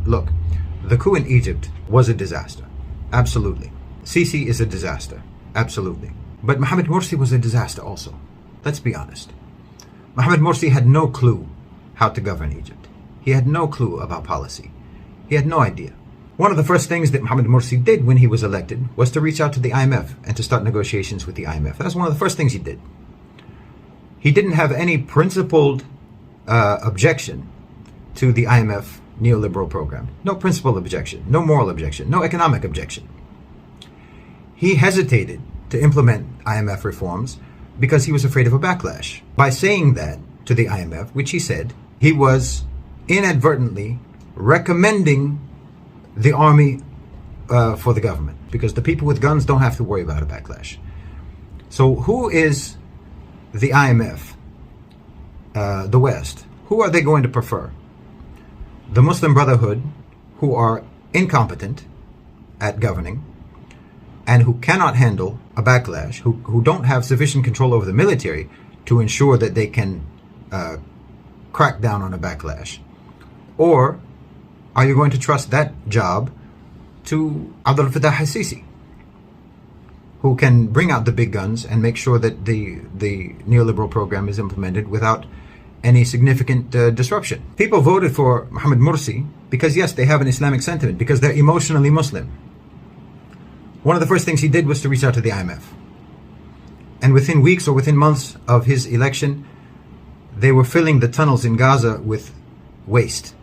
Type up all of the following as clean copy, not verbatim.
Look, the coup in Egypt was a disaster. Absolutely. Sisi is a disaster. Absolutely. But Mohamed Morsi was a disaster also. Let's be honest. Mohamed Morsi had no clue how to govern Egypt. He had no clue about policy. He had no idea. One of the first things that Mohamed Morsi did when he was elected was to reach out to the IMF and to start negotiations with the IMF. That's one of the first things he did. He didn't have any principled objection to the IMF neoliberal program. No principled objection, no moral objection, no economic objection. He hesitated to implement IMF reforms because he was afraid of a backlash. By saying that to the IMF, which he said, he was inadvertently recommending the army for the government, because the people with guns don't have to worry about a backlash. So who is the IMF, the West? Who are they going to prefer? The Muslim Brotherhood, who are incompetent at governing and who cannot handle a backlash, who don't have sufficient control over the military to ensure that they can crack down on a backlash? Or are you going to trust that job to Abdel Fattah al-Sisi, who can bring out the big guns and make sure that the neoliberal program is implemented without any significant disruption? People voted for Mohamed Morsi because, yes, they have an Islamic sentiment, because they're emotionally Muslim. One of the first things he did was to reach out to the IMF. And within weeks or within months of his election, they were filling the tunnels in Gaza with waste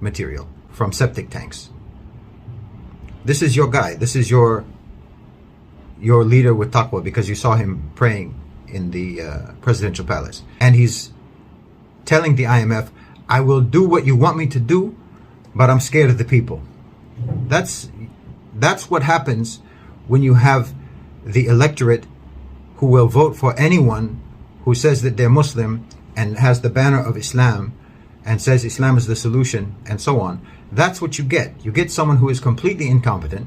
material from septic tanks. This is your guy. This is your leader with taqwa, because you saw him praying in the presidential palace. And he's telling the IMF, I will do what you want me to do, but I'm scared of the people. That's what happens when you have the electorate who will vote for anyone who says that they're Muslim and has the banner of Islam and says Islam is the solution and so on. That's what you get. You get someone who is completely incompetent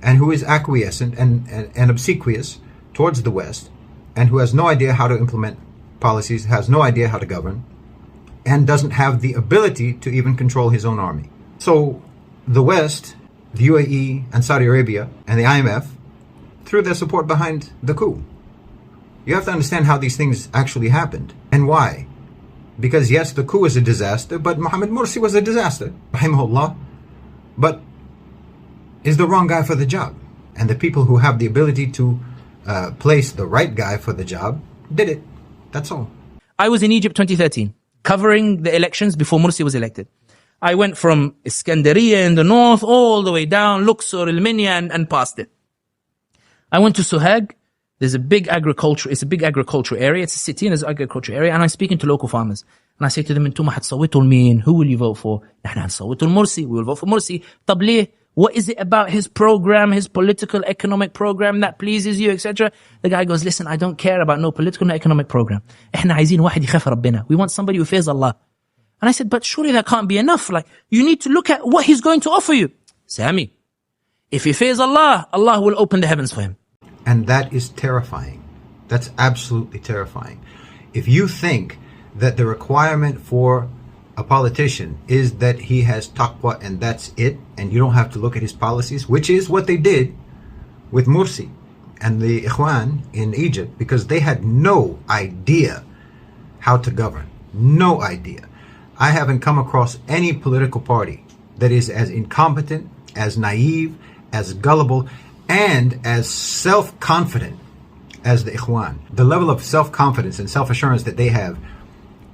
and who is acquiescent and obsequious towards the West, and who has no idea how to implement policies, has no idea how to govern, and doesn't have the ability to even control his own army. So the West, the UAE and Saudi Arabia and the IMF threw their support behind the coup. You have to understand how these things actually happened and why. Because yes, the coup is a disaster, but Mohamed Morsi was a disaster, rahimahullah, but is the wrong guy for the job. And the people who have the ability to place the right guy for the job did it. That's all. I was in Egypt 2013, covering the elections before Morsi was elected. I went from Iskandariya in the north all the way down, Luxor, Al-Minya, and past it. I went to Sohag. There's a big agriculture, it's a big agricultural area. It's a city and there's an agricultural area. And I'm speaking to local farmers. And I say to them, انتم حتصوتوا لمين? Who will you vote for? نحن هنصوتوا لمرسي. We will vote for Morsi. طب ليه? What is it about his program, his political economic program that pleases you, etc.? The guy goes, listen, I don't care about no political, no economic program. احنا عايزين واحد يخاف ربنا. We want somebody who fears Allah. And I said, but surely that can't be enough. Like, you need to look at what he's going to offer you. Sami, if he fears Allah, Allah will open the heavens for him. And that is terrifying. That's absolutely terrifying. If you think that the requirement for a politician is that he has taqwa and that's it, and you don't have to look at his policies, which is what they did with Mursi and the Ikhwan in Egypt, because they had no idea how to govern. No idea. I haven't come across any political party that is as incompetent, as naive, as gullible, and as self-confident as the Ikhwan. The level of self-confidence and self-assurance that they have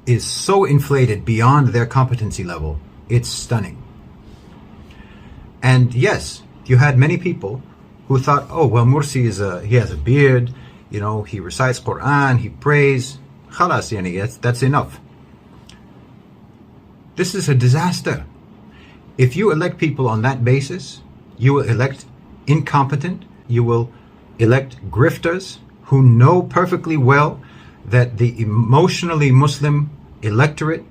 is so inflated beyond their competency level. It's stunning. And yes, you had many people who thought, oh, well, Mursi he has a beard, you know, he recites Quran, he prays. Khalas, yani, that's enough. This is a disaster. If you elect people on that basis, you will elect incompetent, you will elect grifters who know perfectly well that the emotionally Muslim electorate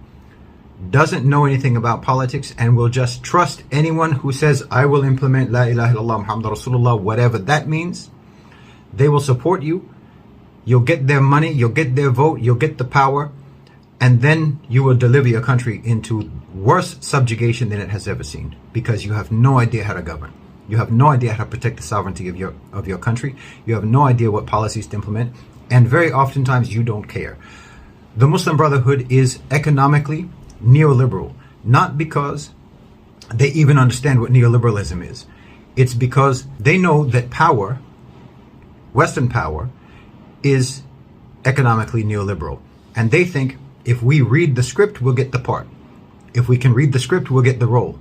doesn't know anything about politics and will just trust anyone who says, I will implement La ilaha illallah Muhammad Rasulullah, whatever that means. They will support you. You'll get their money, you'll get their vote, you'll get the power, And then you will deliver your country into worse subjugation than it has ever seen, because you have no idea how to govern. You have no idea how to protect the sovereignty of your country. You have no idea what policies to implement, and very oftentimes you don't care. The Muslim Brotherhood is economically neoliberal, not because they even understand what neoliberalism is. It's because they know that power, Western power, is economically neoliberal. And they think if we read the script, we'll get the part. If we can read the script, we'll get the role.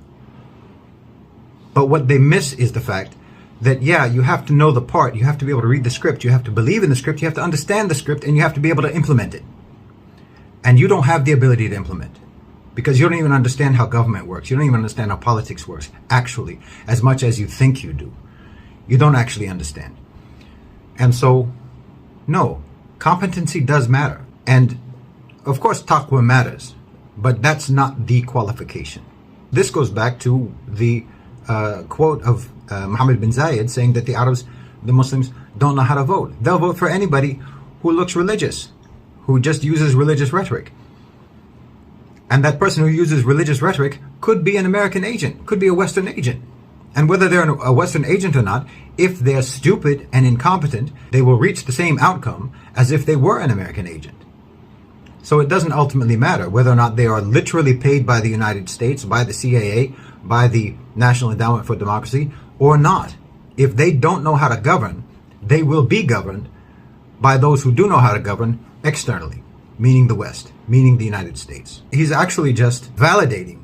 But what they miss is the fact that, yeah, you have to know the part, you have to be able to read the script, you have to believe in the script, you have to understand the script, and you have to be able to implement it. And you don't have the ability to implement, because you don't even understand how government works. You don't even understand how politics works, actually, as much as you think you do. You don't actually understand. And so, no, competency does matter. And of course, taqwa matters, but that's not the qualification. This goes back to the quote of Mohammed bin Zayed saying that the Arabs, the Muslims, don't know how to vote. They'll vote for anybody who looks religious, who just uses religious rhetoric. And that person who uses religious rhetoric could be an American agent, could be a Western agent. And whether they're a Western agent or not, if they're stupid and incompetent, they will reach the same outcome as if they were an American agent. So it doesn't ultimately matter whether or not they are literally paid by the United States, by the CIA, by the National Endowment for Democracy, or not. If they don't know how to govern, they will be governed by those who do know how to govern externally, meaning the West, meaning the United States. He's actually just validating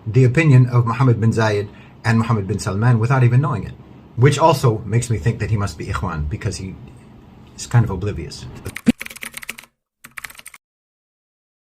the opinion of Mohammed bin Zayed and Mohammed bin Salman without even knowing it, which also makes me think that he must be Ikhwan, because he is kind of oblivious.